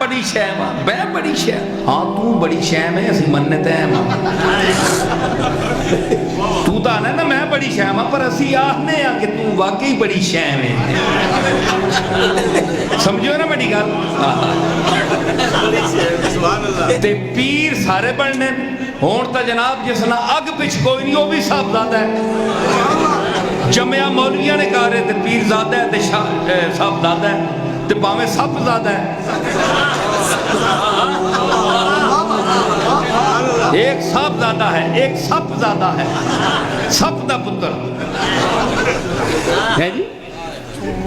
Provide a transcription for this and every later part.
بڑی شیم ہاں میں بڑی شیم ہاں تو بڑی شیم ہے اسی منت ہے تو تا نا میں بڑی شیم ہاں پر اسی آہنے ہاں کہ تو واقعی بڑی شیم ہے سمجھو نا بڑی گل تے پیر سارے بڑھنے ہون تا جناب جس نہ اگ پچھ کوئی نہیں وہ بھی صاحب زیادہ ہے جمعہ مولویہ نے کہا رہے تے پیر زیادہ ہے تے صاحب زیادہ ہے تے باویں سب زیادہ ہے ایک سب زیادہ ہے ایک سب زیادہ ہے سب دا پتر ہے جی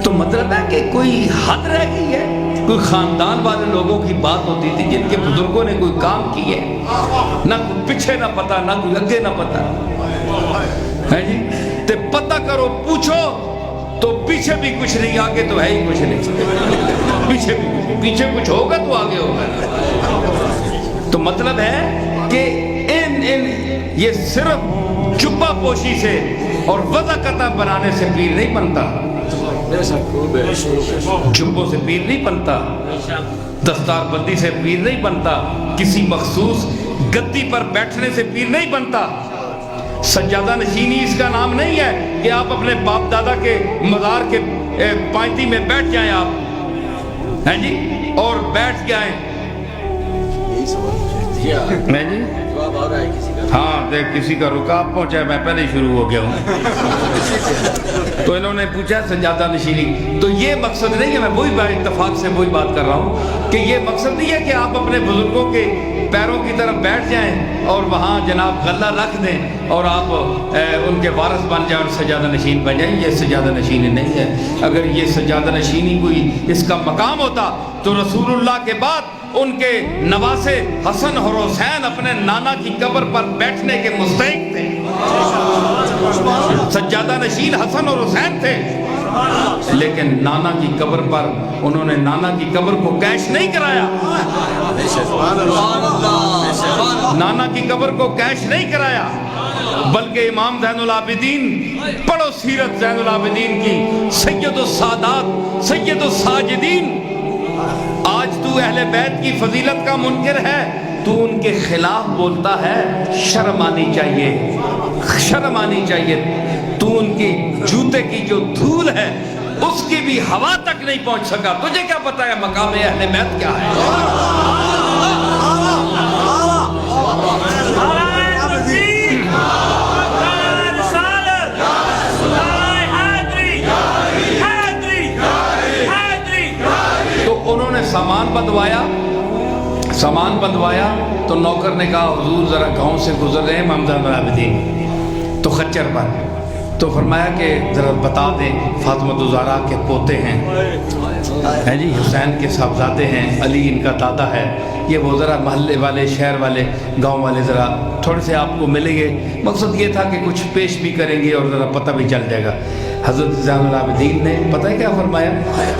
تو مطلب ہے کہ کوئی حد رہ گئی ہے کوئی خاندان والے لوگوں کی بات ہوتی تھی جن کے بزرگوں نے کوئی کام کی ہے نہ کوئی پیچھے نہ پتا نہ کوئی اگے نہ پتا ہے جی تے پتہ کرو پوچھو تو پیچھے بھی کچھ نہیں آگے تو ہے ہی کچھ نہیں پیچھے کچھ ہوگا تو آگے ہوگا تو مطلب ہے کہ یہ صرف چپا پوشی سے اور وضع قطع بنانے سے پیر نہیں بنتا چپوں سے پیر نہیں بنتا دستار بندی سے پیر نہیں بنتا کسی مخصوص گدی پر بیٹھنے سے پیر نہیں بنتا سجادہ نشینی اس کا نام نہیں ہے کہ آپ اپنے باپ دادا کے مزار کے پائنتی میں بیٹھ جائیں آپ ہیں جی اور بیٹھ جائیں میں جی ہاں دیکھ کسی کا رکاب پہنچا میں پہلے شروع ہو گیا ہوں تو انہوں نے پوچھا سجادہ نشینی تو یہ مقصد نہیں ہے میں وہی بات اتفاق سے وہی بات کر رہا ہوں کہ یہ مقصد نہیں ہے کہ آپ اپنے بزرگوں کے پیروں کی طرف بیٹھ جائیں اور وہاں جناب غلہ رکھ دیں اور آپ ان کے وارث بن جائیں اور سجادہ نشین بن جائیں یہ سجادہ نشینی نہیں ہے اگر یہ سجادہ نشینی کوئی اس کا مقام ہوتا تو رسول اللہ کے بعد ان کے نواسے حسن اور حسین اپنے نانا کی قبر پر بیٹھنے کے مستحق تھے سجادہ نشین حسن اور حسین تھے لیکن نانا کی قبر پر انہوں نے نانا کی قبر کو کیش نہیں کرایا نانا کی قبر کو کیش نہیں کرایا بلکہ امام زین العابدین پڑھو سیرت زین العابدین کی سید السادات سید الساجدین آج تو اہل بیت کی فضیلت کا منکر ہے تو ان کے خلاف بولتا ہے شرم آنی چاہیے شرم آنی چاہیے تو ان کی جوتے کی جو دھول ہے اس کی بھی ہوا تک نہیں پہنچ سکا تجھے کیا پتا ہے مقام اہل بیت کیا ہے انہوں نے سامان بندوایا تو نوکر نے کہا حضور ذرا گاؤں سے گزر رہے ہیں محمد العابدین تو خچر پر تو فرمایا کہ ذرا بتا دیں فاطمہ الزہرا کے پوتے ہیں جی حسین کے صاحبزادے ہیں علی ان کا دادا ہے یہ وہ ذرا محلے والے شہر والے گاؤں والے ذرا تھوڑے سے آپ کو ملیں گے مقصد یہ تھا کہ کچھ پیش بھی کریں گے اور ذرا پتہ بھی چل جائے گا حضرت زین العابدین نے پتہ ہے کیا فرمایا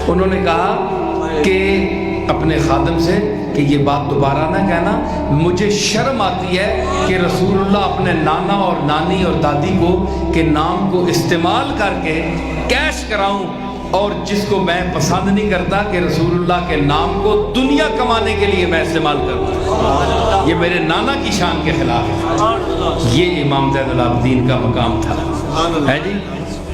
انہوں نے کہا کہ اپنے خادم سے کہ یہ بات دوبارہ نہ کہنا مجھے شرم آتی ہے کہ رسول اللہ اپنے نانا اور نانی اور دادی کو کے نام کو استعمال کر کے کیش کراؤں اور جس کو میں پسند نہیں کرتا کہ رسول اللہ کے نام کو دنیا کمانے کے لیے میں استعمال کروں یہ میرے نانا کی شان کے خلاف ہے یہ امام زین العابدین کا مقام تھا ہے جی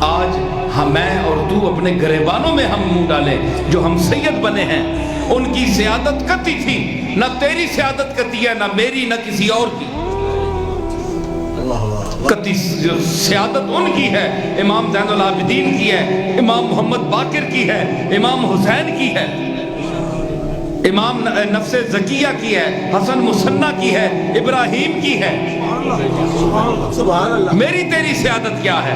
آج میں اور تو اپنے گریبانوں میں ہم منہ ڈالیں جو ہم سید بنے ہیں ان کی سیادت قطعی تھی نہ تیری سیادت قطعی ہے نہ میری نہ کسی اور کی قطعی سیادت ان کی ہے امام زین العابدین کی ہے امام محمد باقر کی ہے امام حسین کی ہے امام نفس زکیہ کی ہے حسن مصنع کی ہے ابراہیم کی ہے میری تیری سیادت کیا ہے